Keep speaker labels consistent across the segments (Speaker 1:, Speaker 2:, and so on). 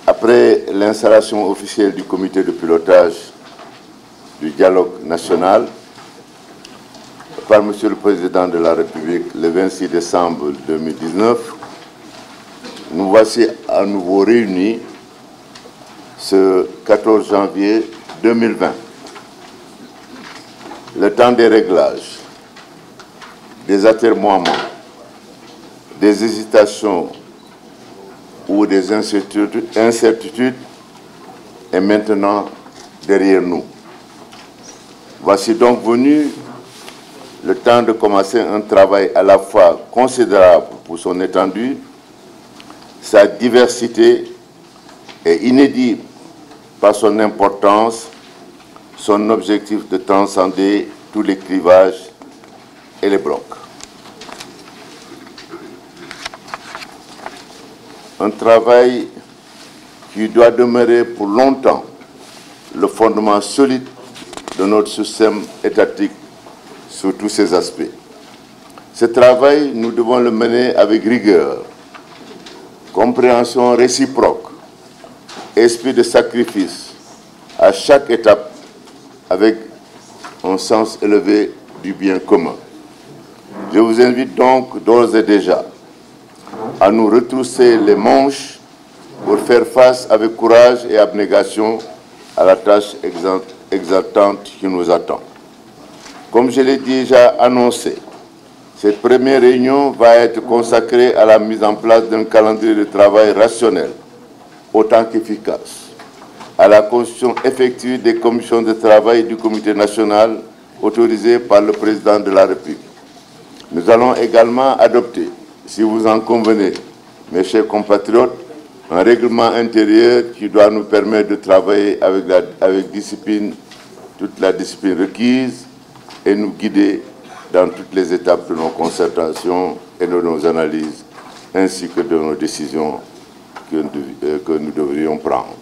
Speaker 1: Après l'installation officielle du comité de pilotage du dialogue national par M. le Président de la République le 26 décembre 2019, nous voici à nouveau réunis ce 14 janvier 2020. Le temps des réglages, des atermoiements, des hésitations ou des incertitudes est maintenant derrière nous. Voici donc venu le temps de commencer un travail à la fois considérable pour son étendue, sa diversité et inédit par son importance, son objectif de transcender tous les clivages et les blocs. Un travail qui doit demeurer pour longtemps le fondement solide de notre système étatique sous tous ses aspects. Ce travail, nous devons le mener avec rigueur, compréhension réciproque, esprit de sacrifice à chaque étape avec un sens élevé du bien commun. Je vous invite donc d'ores et déjà à nous retrousser les manches pour faire face avec courage et abnégation à la tâche exaltante qui nous attend. Comme je l'ai déjà annoncé, cette première réunion va être consacrée à la mise en place d'un calendrier de travail rationnel, autant qu'efficace, à la constitution effective des commissions de travail du Comité national autorisées par le Président de la République. Nous allons également adopter, si vous en convenez, mes chers compatriotes, un règlement intérieur qui doit nous permettre de travailler avec discipline, toute la discipline requise, et nous guider dans toutes les étapes de nos concertations et de nos analyses, ainsi que de nos décisions que nous devrions prendre.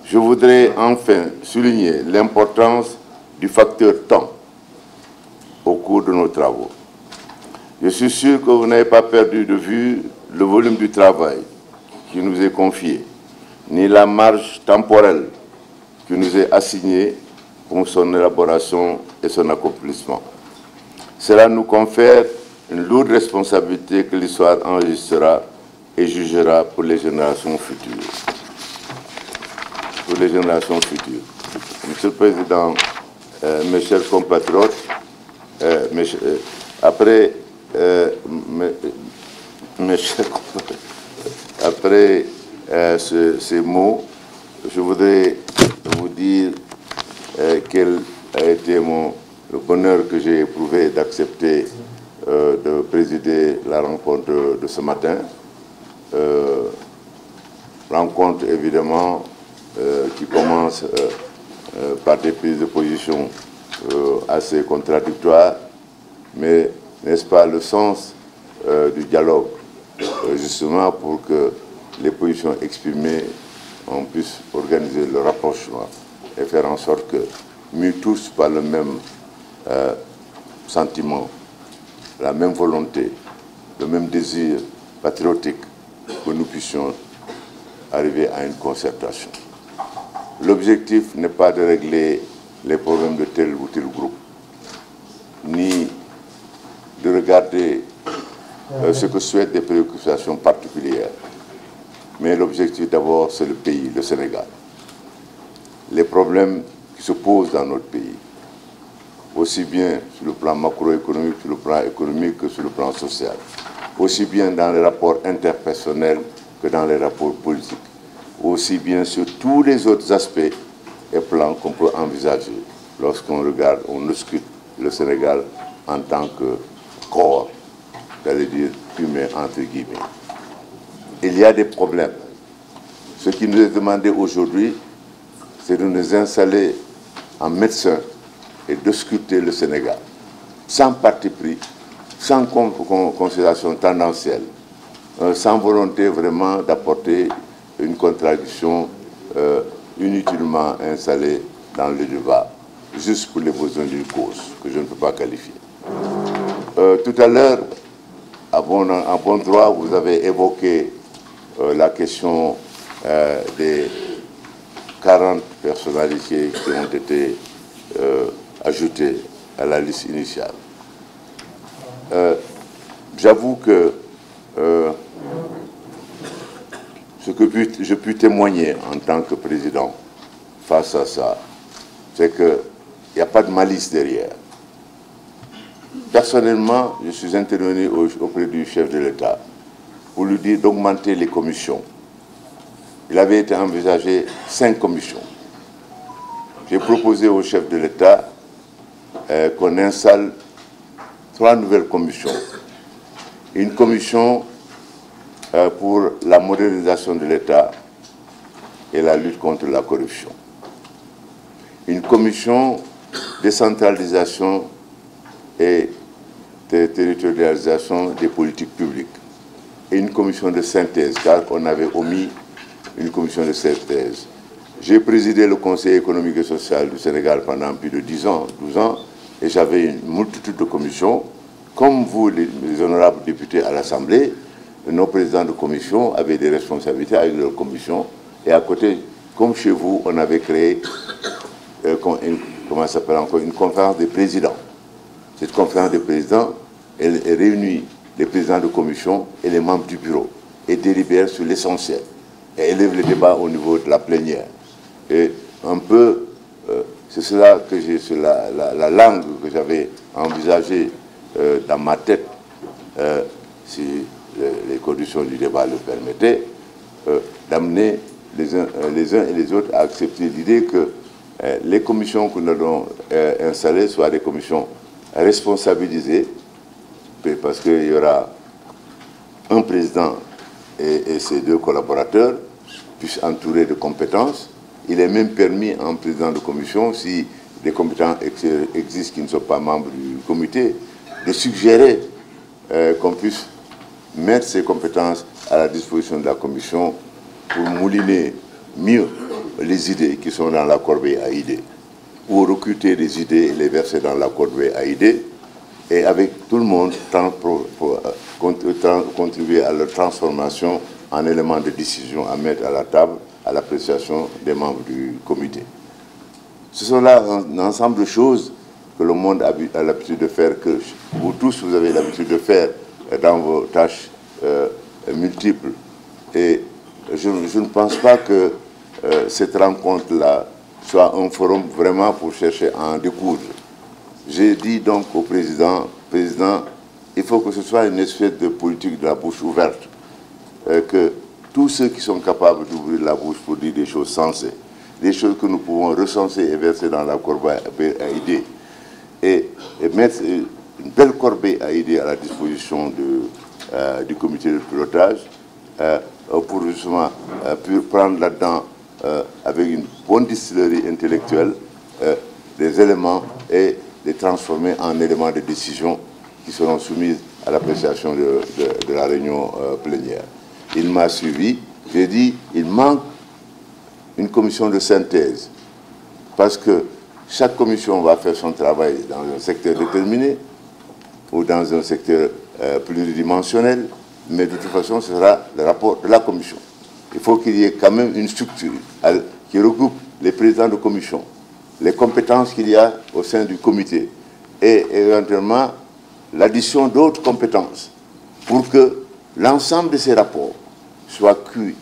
Speaker 1: Je voudrais enfin souligner l'importance du facteur temps au cours de nos travaux. Je suis sûr que vous n'avez pas perdu de vue le volume du travail qui nous est confié, ni la marge temporelle qui nous est assignée pour son élaboration et son accomplissement. Cela nous confère une lourde responsabilité que l'histoire enregistrera et jugera pour les générations futures. Pour les générations futures. Monsieur le Président, mes chers compatriotes, après ces mots, je voudrais vous dire quel a été le bonheur que j'ai éprouvé d'accepter de présider la rencontre de ce matin. Rencontre évidemment qui commence par des prises de position assez contradictoires, mais n'est-ce pas le sens du dialogue, justement pour que les positions exprimées, on puisse organiser le rapprochement et faire en sorte que, mus tous par le même sentiment, la même volonté, le même désir patriotique, que nous puissions arriver à une concertation. L'objectif n'est pas de régler les problèmes de tel ou tel groupe, ni de regarder ce que souhaitent des préoccupations particulières. Mais l'objectif d'abord, c'est le pays, le Sénégal. Les problèmes qui se posent dans notre pays, aussi bien sur le plan macroéconomique, sur le plan économique que sur le plan social, aussi bien dans les rapports interpersonnels que dans les rapports politiques, aussi bien sur tous les autres aspects et plans qu'on peut envisager lorsqu'on regarde, on ausculte le Sénégal en tant que corps, j'allais dire humain entre guillemets. Il y a des problèmes. Ce qui nous est demandé aujourd'hui, c'est de nous installer en médecin et d'ausculter le Sénégal, sans parti pris, sans considération tendancielle, sans volonté vraiment d'apporter une contradiction inutilement installée dans le débat, juste pour les besoins d'une cause que je ne peux pas qualifier. Tout à l'heure, en bon droit, vous avez évoqué la question des 40 personnalités qui ont été ajoutées à la liste initiale. J'avoue que ce que je puis témoigner en tant que président face à ça, c'est qu'il n'y a pas de malice derrière. Personnellement, je suis intervenu auprès du chef de l'État pour lui dire d'augmenter les commissions. Il avait été envisagé 5 commissions. J'ai proposé au chef de l'État qu'on installe 3 nouvelles commissions. Une commission pour la modernisation de l'État et la lutte contre la corruption. Une commission de décentralisation et de territorialisation des politiques publiques. Et une commission de synthèse, car on avait omis une commission de synthèse. J'ai présidé le Conseil économique et social du Sénégal pendant plus de 10 ans, 12 ans, et j'avais une multitude de commissions. Comme vous, les honorables députés à l'Assemblée, nos présidents de commission avaient des responsabilités avec leurs commissions. Et à côté, comme chez vous, on avait créé une conférence des présidents. Cette conférence des présidents, elle réunit les présidents de commission et les membres du bureau et délibère sur l'essentiel et élève le débat au niveau de la plénière. Et un peu, c'est cela que j'ai sur la langue que j'avais envisagée dans ma tête, si les conditions du débat le permettaient, d'amener les uns et les autres à accepter l'idée que les commissions que nous allons installer soient des commissions responsabilisées, parce qu'il y aura un président et ses 2 collaborateurs, puissent entourer de compétences. Il est même permis à un président de commission, si des compétents existent qui ne sont pas membres du comité, de suggérer qu'on puisse mettre ces compétences à la disposition de la commission pour mouliner mieux les idées qui sont dans la corbeille à idées, ou recruter des idées et les verser dans la corbeille à idées, et avec tout le monde contribuer à leur transformation en éléments de décision à mettre à la table à l'appréciation des membres du comité. Ce sont là un ensemble de choses que le monde a l'habitude de faire, que vous tous, vous avez l'habitude de faire dans vos tâches multiples. Et je ne pense pas que cette rencontre-là soit un forum vraiment pour chercher à en découdre. J'ai dit donc au président, il faut que ce soit une espèce de politique de la bouche ouverte, que tous ceux qui sont capables d'ouvrir la bouche pour dire des choses sensées, des choses que nous pouvons recenser et verser dans la corbeille à idées, et mettre une belle corbeille à idées à la disposition du comité de pilotage, pour justement prendre là-dedans, avec une bonne distillerie intellectuelle, des éléments et les transformer en éléments de décision qui seront soumis à l'appréciation de la réunion plénière. Il m'a suivi, j'ai dit, il manque une commission de synthèse, parce que chaque commission va faire son travail dans un secteur déterminé ou dans un secteur pluridimensionnel, mais de toute façon, ce sera le rapport de la commission. Il faut qu'il y ait quand même une structure qui regroupe les présidents de commission, les compétences qu'il y a au sein du comité et éventuellement l'addition d'autres compétences pour que l'ensemble de ces rapports soit cuit,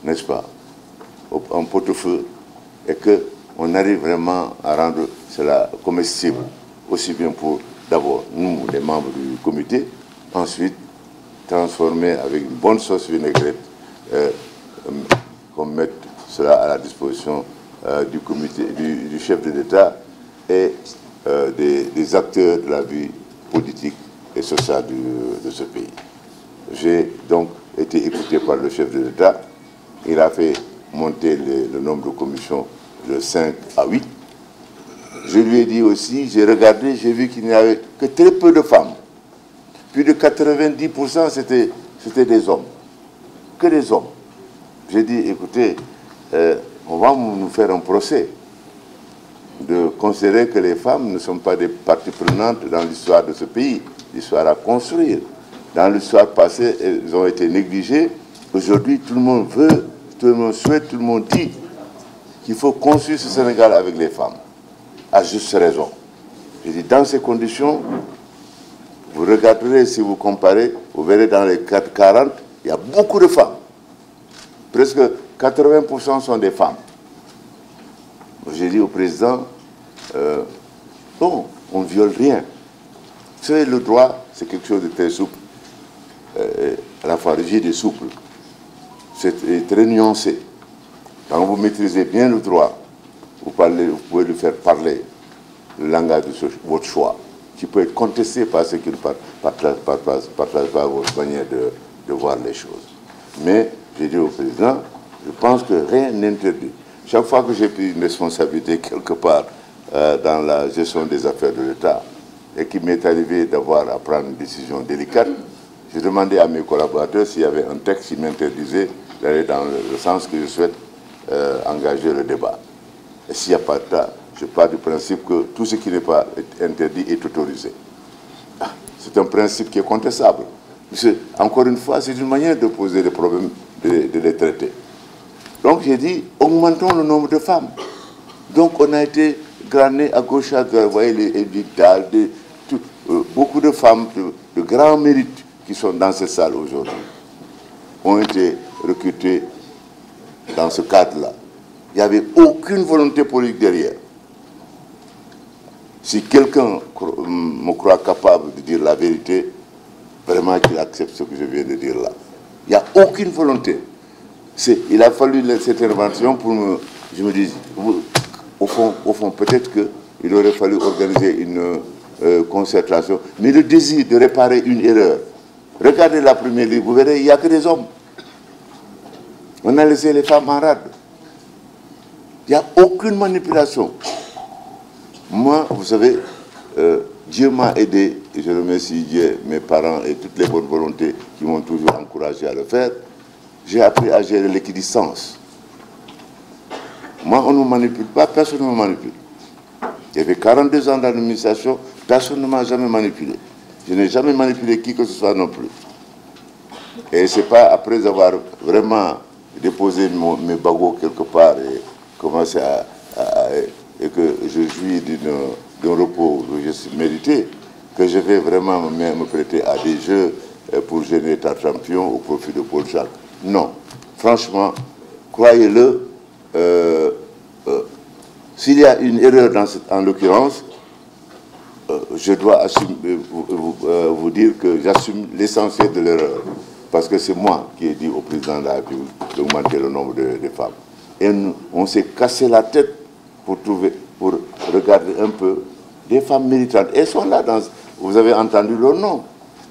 Speaker 1: n'est-ce pas, en pot-au-feu, et qu'on arrive vraiment à rendre cela comestible, aussi bien pour d'abord nous, les membres du comité, ensuite transformer avec une bonne sauce vinaigrette, qu'on mette cela à la disposition du comité, du chef de l'État et des acteurs de la vie politique et sociale de ce pays. J'ai donc été écouté par le chef de l'État. Il a fait monter le nombre de commissions de 5 à 8. Je lui ai dit aussi, j'ai regardé, j'ai vu qu'il n'y avait que très peu de femmes. Plus de 90%, c'était des hommes. Que des hommes. J'ai dit, écoutez, on va nous faire un procès. de considérer que les femmes ne sont pas des parties prenantes dans l'histoire de ce pays, l'histoire à construire. Dans l'histoire passée, elles ont été négligées. Aujourd'hui, tout le monde veut, tout le monde souhaite, tout le monde dit qu'il faut construire ce Sénégal avec les femmes, à juste raison. Je dis, dans ces conditions, vous regarderez, si vous comparez, vous verrez dans les 440, il y a beaucoup de femmes. Presque 80% sont des femmes. J'ai dit au président, bon, on ne viole rien. Vous savez, le droit, c'est quelque chose de très souple, à la fois rigide et souple. C'est très nuancé. Quand vous maîtrisez bien le droit, vous pouvez lui faire parler le langage de votre choix, qui peut être contesté par ceux qui ne partagent pas votre manière de voir les choses. Mais j'ai dit au président, je pense que rien n'interdit. Chaque fois que j'ai pris une responsabilité quelque part dans la gestion des affaires de l'État et qu'il m'est arrivé d'avoir à prendre une décision délicate, j'ai demandé à mes collaborateurs s'il y avait un texte qui m'interdisait d'aller dans le sens que je souhaite engager le débat. Et s'il n'y a pas de cas, je pars du principe que tout ce qui n'est pas interdit est autorisé. C'est un principe qui est contestable. Encore une fois, c'est une manière de poser des problèmes, de les traiter. Donc j'ai dit, augmentons le nombre de femmes. Donc on a été glané à gauche, à droite, vous voyez, les édictales, beaucoup de femmes de grand mérite qui sont dans cette salle aujourd'hui ont été recrutées dans ce cadre-là. Il n'y avait aucune volonté politique derrière. Si quelqu'un me croit capable de dire la vérité, vraiment qu'il accepte ce que je viens de dire là. Il n'y a aucune volonté. Il a fallu cette intervention pour je me dis, au fond peut-être qu'il aurait fallu organiser une concertation. Mais le désir de réparer une erreur, regardez la première ligne, vous verrez, il n'y a que des hommes. On a laissé les femmes en rade. Il n'y a aucune manipulation. Moi, vous savez, Dieu m'a aidé, et je remercie Dieu, mes parents et toutes les bonnes volontés qui m'ont toujours encouragé à le faire. J'ai appris à gérer l'équidistance. Moi, on ne me manipule pas, personne ne me manipule. Il y avait 42 ans dans l'administration, personne ne m'a jamais manipulé. Je n'ai jamais manipulé qui que ce soit non plus. Et ce n'est pas après avoir vraiment déposé mes bagots quelque part et commencé et que je jouis d'un repos que je méritais, que je vais vraiment me prêter à des jeux pour gêner ta champion au profit de Paul Jacques. Non. Franchement, croyez-le, s'il y a une erreur en l'occurrence, je dois vous dire que j'assume l'essentiel de l'erreur. Parce que c'est moi qui ai dit au président de la République d'augmenter le nombre de femmes. Et on s'est cassé la tête pour regarder un peu des femmes militantes. Elles sont là, vous avez entendu leur nom.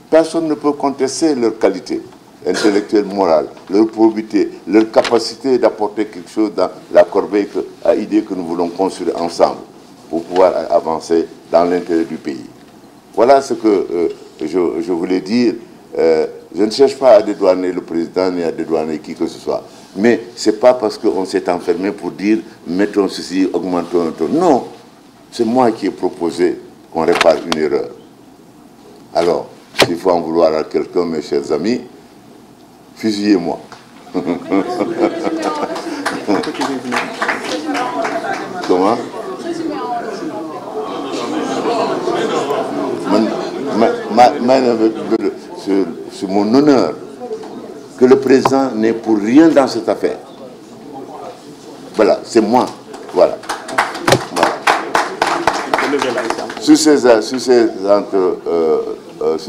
Speaker 1: Personne ne peut contester leur qualité intellectuelle, morale, leur probité, leur capacité d'apporter quelque chose dans la corbeille à idée que nous voulons construire ensemble pour pouvoir avancer dans l'intérêt du pays. Voilà ce que je voulais dire. Je ne cherche pas à dédouaner le président ni à dédouaner qui que ce soit. Mais ce n'est pas parce qu'on s'est enfermé pour dire mettons ceci, augmentons un taux. Non, c'est moi qui ai proposé qu'on répare une erreur. Alors, s'il faut en vouloir à quelqu'un, mes chers amis, fusillez-moi. Comment? C'est mon honneur que le président n'est pour rien dans cette affaire. Voilà, c'est moi. Voilà. Sur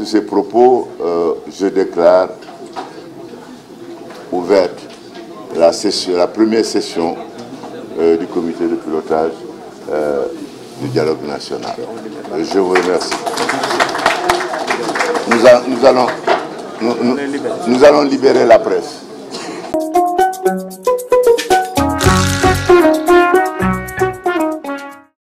Speaker 1: ces propos, je déclare ouverte la première session du comité de pilotage du dialogue national. Je vous remercie. Nous allons libérer la presse.